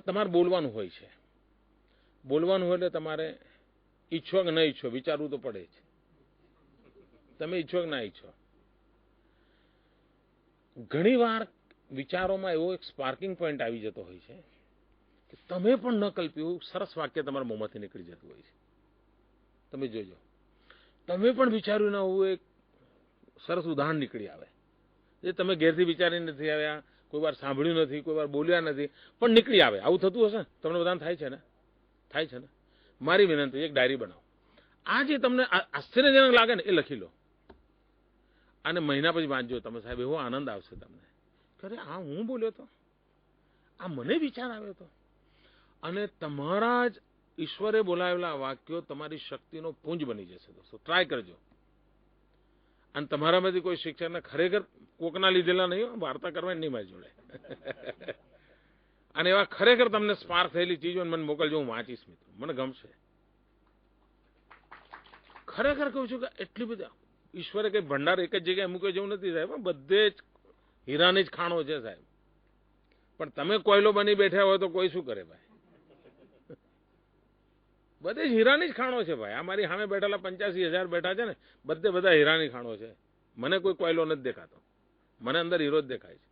તમારે બોલવાનું હોય છે. બોલવાનું હોય એટલે તમારે ઈચ્છો કે ન ઈચ્છો વિચારવું તો પડે જ. તમે ઈચ્છો કે ના ઈચ્છો. ઘણીવાર વિચારોમાં એવો એક સ્પાર્કિંગ પોઈન્ટ આવી જતો હોય છે કે તમે પણ ન કલ્પ્યું સરસ વાક્ય તમારા મોંમાંથી નીકળી જતું હોય છે. તમે જોજો, તમે પણ વિચાર્યું ના હોવું એક સરસ ઉદાહરણ નીકળી આવે જે તમે ઘેરથી વિચારી નથી આવ્યા, કોઈ વાર સાંભળ્યું નથી, કોઈ વાર બોલ્યા નથી, પણ નીકળી આવે. આવું થતું હશે ને? તમને બધાને થાય છે ને? થાય છે ને? મારી વિનંતી, એક ડાયરી બનાવો. આ જે તમને આશ્ચર્યજનક લાગે ને એ લખી લો અને મહિના પછી વાંચજો. તમે સાહેબ એવો આનંદ આવશે તમને કે અરે આ હું બોલ્યો હતો, આ મને વિચાર આવ્યો હતો. અને તમારા જ ઈશ્વરે બોલાવેલા વાક્યો તમારી શક્તિનો પુંજ બની જશે. દોસ્તો ટ્રાય કરજો. અને તમારામાંથી કોઈ શિક્ષકને ખરેખર કોકના લીધેલા નહીં, વાર્તા કરવાની નહીં મારી જોડે. અને એવા ખરેખર તમને સ્પાર્ક થયેલી ચીજો મને મોકલજો, હું વાંચીશ મિત્રો, મને ગમશે. ખરેખર કહું છું કે એટલી બધી ઈશ્વરે કંઈ ભંડાર એક જ જગ્યાએ મૂકે જેવું નથી સાહેબ. બધે જ હીરાની જ ખાણો છે સાહેબ. પણ તમે કોયલો બની બેઠા હોય તો કોઈ શું કરે ભાઈ? બધે જ હીરાની જ ખાણો છે ભાઈ. આ મારી સામે બેઠેલા 85,000 બેઠા છે ને, બધા હીરાની ખાણો છે. મને કોઈ કોયલો નથી દેખાતો, મને અંદર હીરો જ દેખાય છે.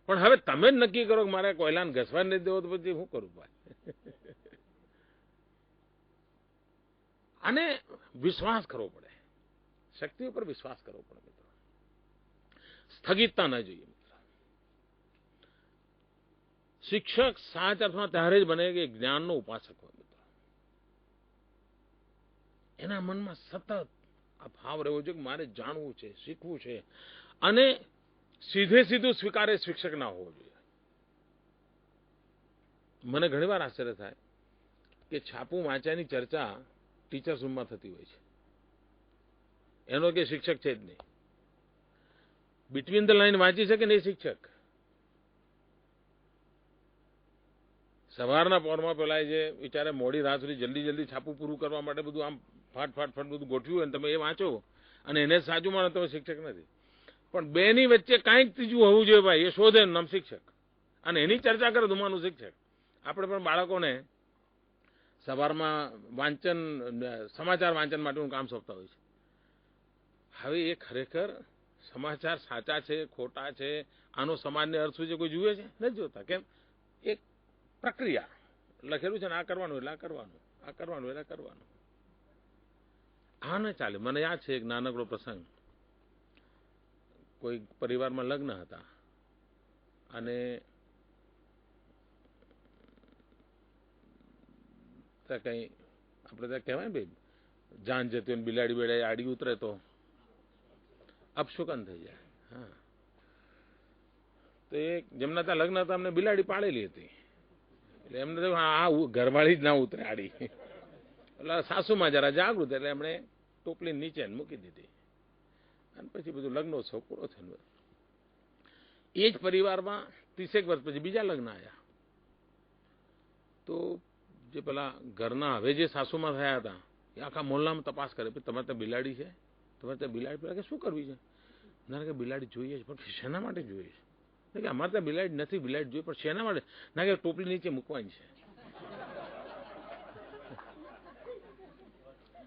પણ હવે તમે જ નક્કી કરો કે મારે કોયલાને ઘસવા નથી દેવો, તો પછી શું કરું ભાઈ? અને વિશ્વાસ કરવો પડે, શક્તિ ઉપર વિશ્વાસ કરવો પડે મિત્રો. સ્થગિતતા ન જોઈએ મિત્રો. શિક્ષક સાચા અર્થમાં ત્યારે જ બને કે જ્ઞાનનો ઉપાસક હોય મિત્રો. એના મનમાં સતત આ ભાવ રહેવો જોઈએ કે મારે જાણવું છે, શીખવું છે. અને સીધું સ્વીકારે શિક્ષક ના હોવો જોઈએ. મને ઘણીવાર આશ્ચર્ય થાય કે છાપું વાંચ્યાની ચર્ચા ટીચર્સ રૂમમાં થતી હોય છે. એનો કે શિક્ષક છે જ નહીં. બિટવીન ધ લાઈન વાંચી શકે ને એ શિક્ષક. સવારના પોરમાં પેલા જે વિચારે મોડી રાત સુધી જલ્દી છાપું પૂરું કરવા માટે બધું આમ ફાટ બધું ગોઠવ્યું હોય ને તમે એ વાંચો અને એને સાચું માનો તો શિક્ષક નથી. પણ બેની વચ્ચે કાંઈક ત્રીજું હોવું જોઈએ ભાઈ, એ શોધે નામ શિક્ષક. અને એની ચર્ચા કરે દુમાનું શિક્ષક. આપણે પણ બાળકોને સવારમાં વાંચન, સમાચાર વાંચન માટેનું કામ સોંપતા હોય છે. હવે એ ખરેખર સમાચાર સાચા છે, ખોટા છે, આનો સમાજને અર્થ શું છે, કોઈ જુએ છે? નથી જોતા. કેમ? એક પ્રક્રિયા લખેલું છે ને, આ કરવાનું એટલે આ કરવાનું, આ કરવાનું એટલે કરવાનું. હા ને ચાલે. મને યાદ છે એક નાનકડો પ્રસંગ. કોઈ પરિવારમાં લગ્ન હતા અને ત્યાં કંઈ આપણે ત્યાં કહેવાય ને ભાઈ, જાન જતી હોય બિલાડી બેડાઈ આડી ઉતરે તો અપશુકન થઈ જાય. હા, તો એ જેમના ત્યાં લગ્ન હતા અમને બિલાડી પાળેલી હતી. એટલે એમને તો આ ઘરવાળી જ ના ઉતરે આડી. એટલે સાસુમાં જરા જાગૃત, એટલે એમણે ટોપલી નીચે મૂકી દીધી અને પછી બધું લગ્નોત્સવ પૂરો થયો. એ જ પરિવારમાં 30 વર્ષ પછી બીજા લગ્ન આવ્યા. તો જે પેલા ઘરના હવે જે સાસુમાં થયા હતા એ આખા મોહલ્લામાં તપાસ કરે, તમારે ત્યાં બિલાડી છે, તમારે ત્યાં બિલાડી. પેલા કે શું કરવી છે? ના કે બિલાડી જોઈએ છે, પણ શેના માટે જોઈએ છે? કે અમારે ત્યાં બિલાડી નથી, બિલાડી જોઈએ, પણ શેના માટે? ના કે ટોપલી નીચે મૂકવાની છે.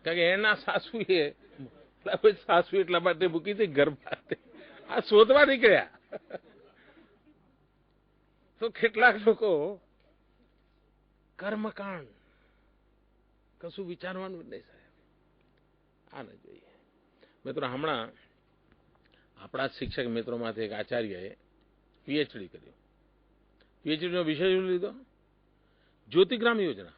કારણ કે એના સાસુ એટલા માટે મૂકી હતી ઘર માટે. આ શોધવા નીકળ્યા. તો કેટલાક લોકો કર્મકાંડ કશું વિચારવાનું જ નહીં સાહેબ. આ ન જોઈએ મિત્રો. હમણાં આપણા શિક્ષક મિત્રોમાંથી એક આચાર્યએ પીએચડી કર્યું. પીએચડીનો વિષય શું લીધો? જ્યોતિગ્રામ યોજના.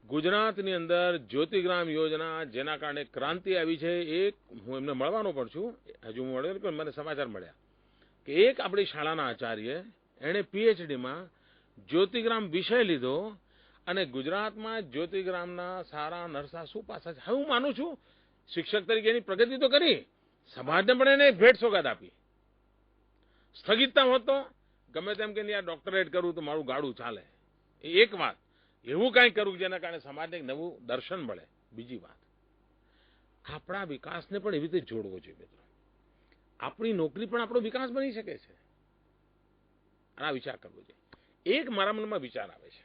ગુજરાતની અંદર જ્યોતિગ્રામ યોજના જેના કારણે ક્રાંતિ આવી છે. એક હું એમને મળવાનો પણ છું, હજુ હું મળ્યો પણ મને સમાચાર મળ્યા કે એક આપણી શાળાના આચાર્ય એણે પીએચડીમાં જ્યોતિગ્રામ વિષય લીધો અને ગુજરાતમાં જ્યોતિગ્રામના સારા નરસા શું પાસા છે. હવે હું માનું છું શિક્ષક તરીકે એની પ્રગતિ તો કરી, સમાજને પણ એને ભેટ સોગાદ આપી. સ્થગિતતા હોત તો ગમે તેમ કે આ ડોક્ટરેટ કરવું તો મારું ગાડું ચાલે. એ એક વાત. એવું કાંઈ કરવું જેના કારણે સમાજને એક નવું દર્શન મળે. બીજી વાત, આપણા વિકાસને પણ એવી રીતે જોડવો જોઈએ મિત્રો. આપણી નોકરી પણ આપણો વિકાસ બની શકે છે. આ વિચાર કરવો જોઈએ. એક મારા મનમાં વિચાર આવે છે,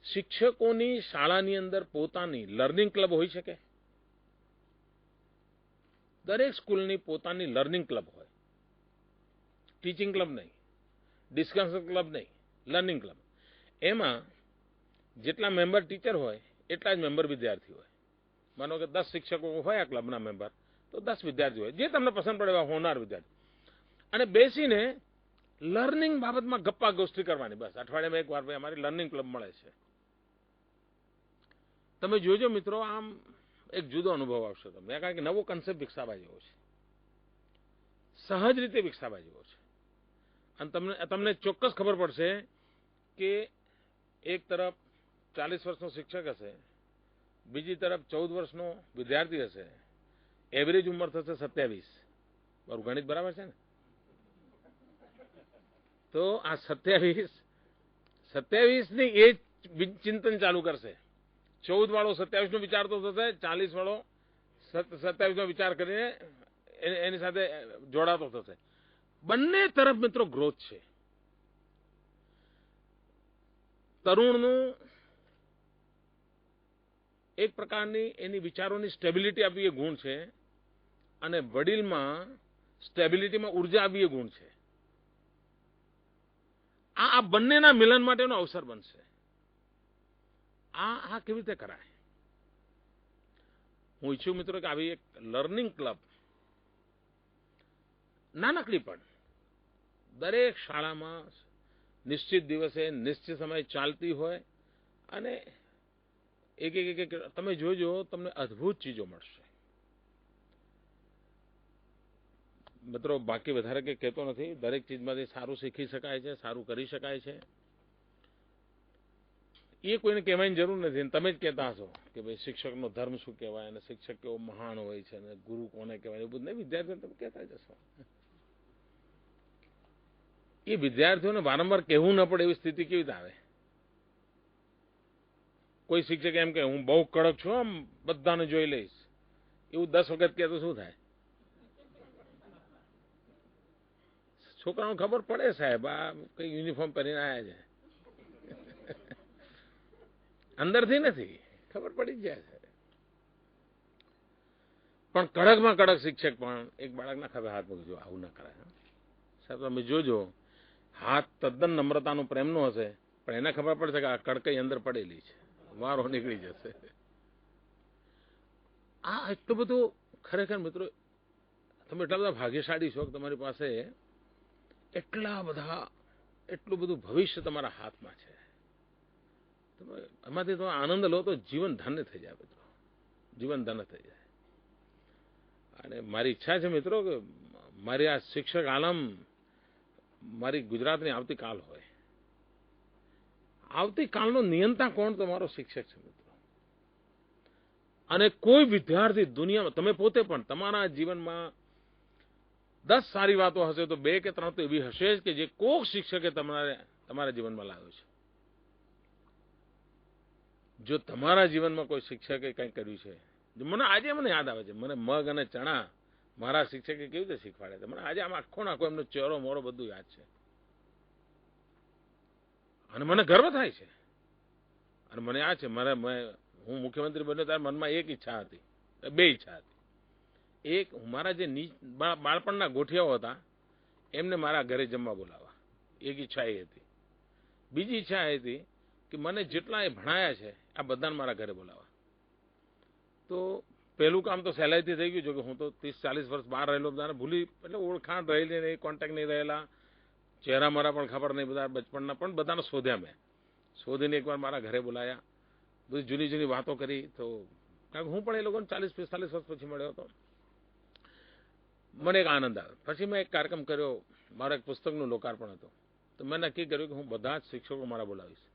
શિક્ષકોની શાળાની અંદર પોતાની લર્નિંગ ક્લબ હોઈ શકે? દરેક સ્કૂલની પોતાની લર્નિંગ ક્લબ હોય, ટીચિંગ ક્લબ નહીં, ડિસ્કશન ક્લબ નહીં, લર્નિંગ ક્લબ. એમાં જેટલા મેમ્બર ટીચર હોય એટલા જ મેમ્બર વિદ્યાર્થી હોય. માનો કે 10 શિક્ષકો હોય આ ક્લબના મેમ્બર, તો 10 વિદ્યાર્થી હોય, જે તમને પસંદ પડે એવા હોનાર વિદ્યાર્થી, અને બેસીને લર્નિંગ બાબતમાં ગપ્પા ગોષ્ઠી કરવાની. બસ અઠવાડિયામાં એક વાર ભાઈ અમારી લર્નિંગ ક્લબ મળે છે. તમે જોજો મિત્રો, આમ એક જુદો અનુભવ આવશે તમને, કારણ કે નવો કન્સેપ્ટ વિકસાવવા જેવો છે, સહજ રીતે વિકસાવવા જેવો છે. અને તમને ચોક્કસ ખબર પડશે કે એક તરફ 40 વર્ષનો શિક્ષક હશે, બીજી તરફ 14 વર્ષનો વિદ્યાર્થી હશે, એવરેજ ઉંમર થશે 27. મારું ગણિત બરાબર છે ને? તો આ 27ની એ ચિંતન ચાલુ કરશે. 14 વાળો 27 નો વિચારતો થશે, 40 વાળો 27 નો વિચાર કરીને એની સાથે જોડાતો થશે. બંને તરફ મિત્રો ગ્રોથ છે. તરુણનું એક પ્રકારની એની વિચારોની સ્ટેબિલિટી આપવી એ ગુણ છે, અને વડીલમાં સ્ટેબિલિટીમાં ઉર્જા આપવી એ ગુણ છે. આ બંનેના મિલન માટેનો અવસર બનશે. આ કેવી રીતે કરાય? હું ઈચ્છું મિત્રો કે આવી એક લર્નિંગ ક્લબ નાનકડી પણ દરેક શાળામાં નિશ્ચિત દિવસે નિશ્ચિત સમયે ચાલતી હોય, અને એક તમે જોજો, તમને અદ્ભુત ચીજો મળશે મિત્રો. બાકી વધારે કંઈ કહેતો નથી. દરેક ચીજમાંથી સારું શીખી શકાય છે, સારું કરી શકાય છે. એ કોઈને કહેવાની જરૂર નથી. તમે જ કહેતા હશો કે ભાઈ શિક્ષકનો ધર્મ શું કહેવાય, અને શિક્ષક કેવો મહાન હોય છે, અને ગુરુ કોને કહેવાય, એ બધું નહીં. વિદ્યાર્થીઓને તમે કહેતા જશો. એ વિદ્યાર્થીઓને વારંવાર કહેવું ન પડે એવી સ્થિતિ કેવી રીતે આવે? કોઈ શિક્ષક એમ કે હું બહુ કડક છું, આમ બધાને જોઈ લઈશ, એવું 10 વખત કહે તો શું થાય? છોકરાઓને ખબર પડે સાહેબ આ કઈ યુનિફોર્મ પહેરીને આવ્યા છે, અંદરથી નથી, ખબર પડી જ જાય છે. પણ કડકમાં કડક શિક્ષક પણ એક બાળકના ખભે હાથ મૂકજો, આવું ના કરાય સાહેબ. તમે જોજો, હાથ તદ્દન નમ્રતાનો પ્રેમનો હશે, પણ એને ખબર પડશે કે આ કડકાઈ અંદર પડેલી છે, વારો નીકળી જશે. આ એટલું બધું ખરેખર મિત્રો, તમે એટલા બધા ભાગ્યશાળી છો કે તમારી પાસે એટલું બધું ભવિષ્ય તમારા હાથમાં છે. તમે એમાંથી તમે આનંદ લો તો જીવન ધન્ય થઈ જાય મિત્રો, જીવન ધન્ય થઈ જાય. અને મારી ઈચ્છા છે મિત્રો કે મારી આ શિક્ષક આલમ મારી ગુજરાતની આવતીકાલ હોય. આવતીકાલનો નિયંતા કોણ? તમારો શિક્ષક છે મિત્રો. અને કોઈ વિદ્યાર્થી દુનિયામાં, તમે પોતે પણ તમારા જીવનમાં 10 સારી વાતો હશે તો 2 કે 3 તો એવી હશે જ કે જે કોક શિક્ષકે તમારા જીવનમાં લાવ્યો છે. જો તમારા જીવનમાં કોઈ શિક્ષકે કંઈ કર્યું છે, મને આજે યાદ આવે છે, મને મગ અને ચણા મારા શિક્ષકે કેવી રીતે શીખવાડ્યા હતા. મને આજે આમ આખો એમનો ચહેરો મોરો બધું યાદ છે, અને મને ગર્વ થાય છે. અને મને યાદ છે, હું મુખ્યમંત્રી બન્યો ત્યારે મનમાં એક ઈચ્છા હતી, 2 ઈચ્છા હતી. એક, મારા જે બાળપણના ગોઠિયાઓ હતા એમને મારા ઘરે જમવા બોલાવવા, એક ઈચ્છા એ હતી. બીજી ઈચ્છા એ હતી કે મને જેટલા એ ભણાયા છે આ બધાને મારા ઘરે બોલાવવા. તો પહેલું કામ તો સહેલાઈથી થઈ ગયું, જો કે હું તો 30-40 વર્ષ બહાર રહેલો, બધાને ભૂલી, એટલે ઓળખાણ રહેલી નહીં, કોન્ટેક્ટ નહીં રહેલા, ચહેરા મારા પણ ખબર નહીં બધા બચપણના, પણ બધાને શોધ્યા મેં. શોધીને એકવાર મારા ઘરે બોલાયા, બધી જૂની વાતો કરી. તો કારણ કે હું પણ એ લોકોને 40-45 વર્ષ પછી મળ્યો હતો. મને એક આનંદ આવ્યો. પછી મેં એક કાર્યક્રમ કર્યો, મારા એક પુસ્તકનું લોકાર્પણ હતું. તો મેં નક્કી કર્યું કે હું બધા જ શિક્ષકો મારા બોલાવીશ.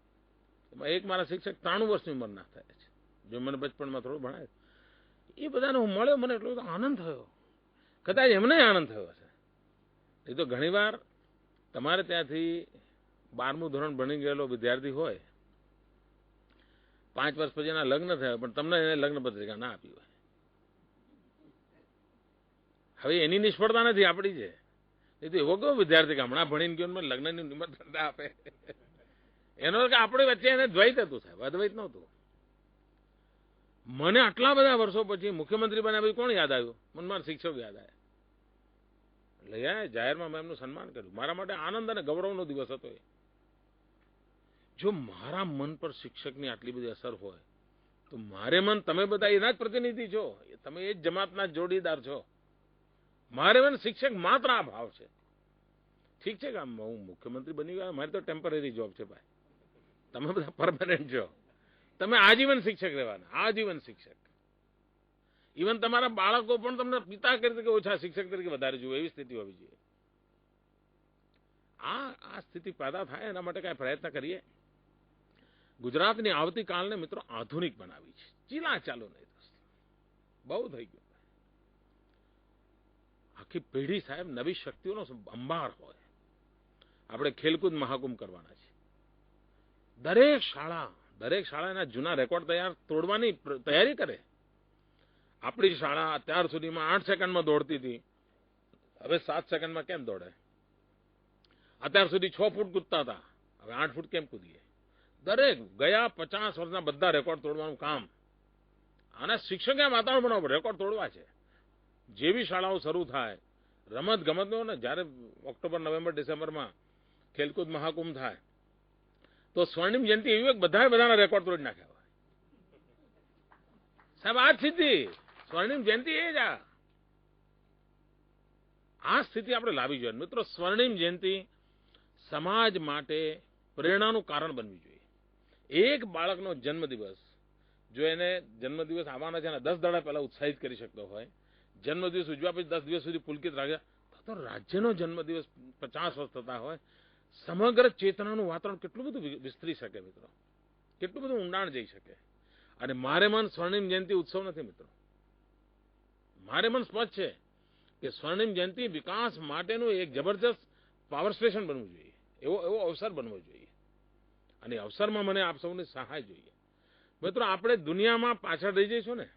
એમાં એક મારા શિક્ષક 93 વર્ષની ઉંમરના થયા છે, જો મને બચપણમાં થોડું ભણાય. એ બધાને હું મળ્યો, મને એટલો બધો આનંદ થયો, કદાચ એમને આનંદ થયો હશે. એ તો ઘણીવાર તમારે ત્યાંથી 12મું ધોરણ ભણી ગયેલો વિદ્યાર્થી હોય, 5 વર્ષ પછી એના લગ્ન થયા, પણ તમને એને લગ્ન પત્રિકા ના આપી હોય. હવે એની નિષ્ફળતા નથી, આપણી છે. એ તો એવો કેવો વિદ્યાર્થી કે હમણાં ભણીને ગયો ને લગ્નની નિમંત્રણ આપે. એનો કે આપણી વચ્ચે એને દ્વૈત હતું સાહેબ, અદ્વૈત નહોતું. મને આટલા બધા વર્ષો પછી મુખ્યમંત્રી બન્યા પછી કોણ યાદ આવ્યું? મને મારા શિક્ષક યાદ આવ્યા. એટલે જાહેરમાં મેં એમનું સન્માન કર્યું. મારા માટે આનંદ અને ગૌરવનો દિવસ હતો એ. જો મારા મન પર શિક્ષકની આટલી બધી અસર હોય તો મારે મન, તમે બધા એના જ પ્રતિનિધિ છો, તમે એ જ જમાતના જોડીદાર છો. મારે મન શિક્ષક માત્ર આ ભાવ છે. ઠીક છે કે હું મુખ્યમંત્રી બની ગયા, મારી તો ટેમ્પરરી જોબ છે ભાઈ. તમે બધા પરમાનન્ટ છો. તમે આજીવન શિક્ષક રહેવાના, આજીવન શિક્ષક. ઇવન તમારા બાળકો પણ તમને પિતા તરીકે ઓછા, શિક્ષક તરીકે વધારે જુઓ, એવી સ્થિતિ હોવી જોઈએ. આ સ્થિતિ પેદા થાય એના માટે કાંઈ પ્રયત્ન કરીએ. ગુજરાતની આવતીકાલને મિત્રો આધુનિક બનાવી છે. ચીલા ચાલુ નહીં, બહુ થઈ ગયું. આખી પેઢી સાહેબ નવી શક્તિઓનો અંબાર હોય. આપણે ખેલકૂદ મહાકુંભ કરવાના છે. દરેક શાળા એના જૂના રેકોર્ડ તોડવાની તૈયારી કરે. આપણી શાળા અત્યાર સુધીમાં 8 સેકન્ડમાં દોડતી હતી, હવે 7 સેકન્ડમાં કેમ દોડે? અત્યાર સુધી 6 ફૂટ કૂદતા હતા, હવે 8 ફૂટ કેમ કૂદીએ? દરેક ગયા 50 વર્ષના બધા રેકોર્ડ તોડવાનું કામ. આના શિક્ષકે વાતાવરણ બનાવવું, રેકોર્ડ તોડવા છે. જેવી શાળાઓ શરૂ થાય, રમત ગમતનો ને જ્યારે ઓક્ટોબર, નવેમ્બર, ડિસેમ્બરમાં ખેલકૂદ મહાકુંભ થાય તો સ્વર્ણિમ જયંતિ એવી બધાના રેકોર્ડ તોડી નાખ્યા હોય સાહેબ. આ સ્થિતિ સ્વર્ણિમ જયંતિ એ જ આ સ્થિતિ આપણે લાવી જોઈએ મિત્રો. સ્વર્ણિમ જયંતિ સમાજ માટે પ્રેરણાનું કારણ બનવી જોઈએ. એક બાળકનો જન્મદિવસ જો એને જન્મદિવસ આવવાના છે અને 10 દાડા પહેલા ઉત્સાહિત કરી શકતો હોય, જન્મદિવસ ઉજવ્યા પછી 10 દિવસ સુધી પુલકિત રાખ્યા, તો રાજ્યનો જન્મદિવસ 50 વર્ષ થતા હોય, સમગ્ર ચેતનાનું વાતાવરણ કેટલું બધું વિસ્તરી શકે મિત્રો, કેટલું બધું ઊંડાણ જઈ શકે. અને મારે મન સ્વર્ણિમ જયંતિ ઉત્સવ નથી મિત્રો. મારે મન સ્પષ્ટ છે કે સ્વર્ણિમ જયંતિ વિકાસ માટેનું એક જબરજસ્ત પાવર સ્ટેશન બનવું જોઈએ, એવો અવસર બનવો જોઈએ. અને અવસરમાં મને આપ સૌની સહાય જોઈએ મિત્રો. આપણે દુનિયામાં પાછળ રહી જઈશું ને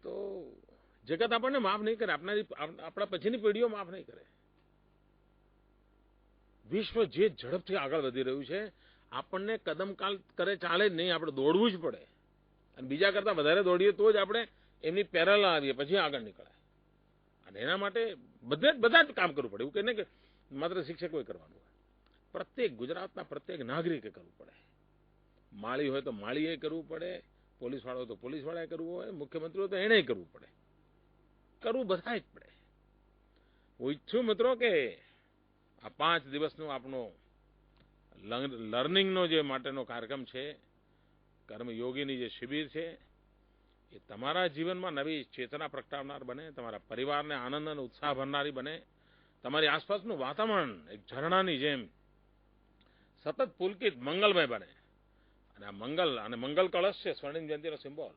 તો જગત આપણને માફ નહીં કરે, આપણા પછીની પેઢીઓ માફ નહીં કરે. વિશ્વ જે ઝડપથી આગળ વધી રહ્યું છે, આપણને કદમકાલ કરે ચાલે જ નહીં, આપણે દોડવું જ પડે. અને બીજા કરતાં વધારે દોડીએ તો જ આપણે એમની પેરેલલ આવીએ, પછી આગળ નીકળાય. અને એના માટે બધા જ કામ કરવું પડે. એવું કહીને કે માત્ર શિક્ષકોએ કરવાનું હોય, પ્રત્યેક ગુજરાતના પ્રત્યેક નાગરિકે કરવું પડે. માળી હોય તો માળીએ કરવું પડે, પોલીસવાળો હોય તો પોલીસવાળાએ કરવું હોય, મુખ્યમંત્રી હોય તો એણે કરવું પડે. કરવું બધા જ પડે. હું ઈચ્છું મિત્રો કે આ 5 દિવસનો આપણો લર્નિંગનો જે માટેનો કાર્યક્રમ છે, કર્મયોગીની જે શિબિર છે, એ તમારા જીવનમાં નવી ચેતના પ્રગટાવનાર બને, તમારા પરિવારને આનંદ અને ઉત્સાહ ભરનારી બને, તમારી આસપાસનું વાતાવરણ એક ઝરણાની જેમ સતત પુલકિત મંગલમય બને. અને આ મંગલ કળશ છે સ્વર્ણિમ જયંતિનો સિમ્બોલ.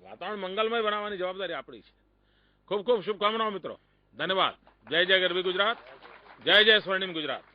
વાતાવરણ મંગલમય બનાવવાની જવાબદારી આપણી છે. ખૂબ ખૂબ શુભકામનાઓ મિત્રો. ધન્યવાદ. જય જય ગરવી ગુજરાત, જય જય સ્વર્ણિમ ગુજરાત.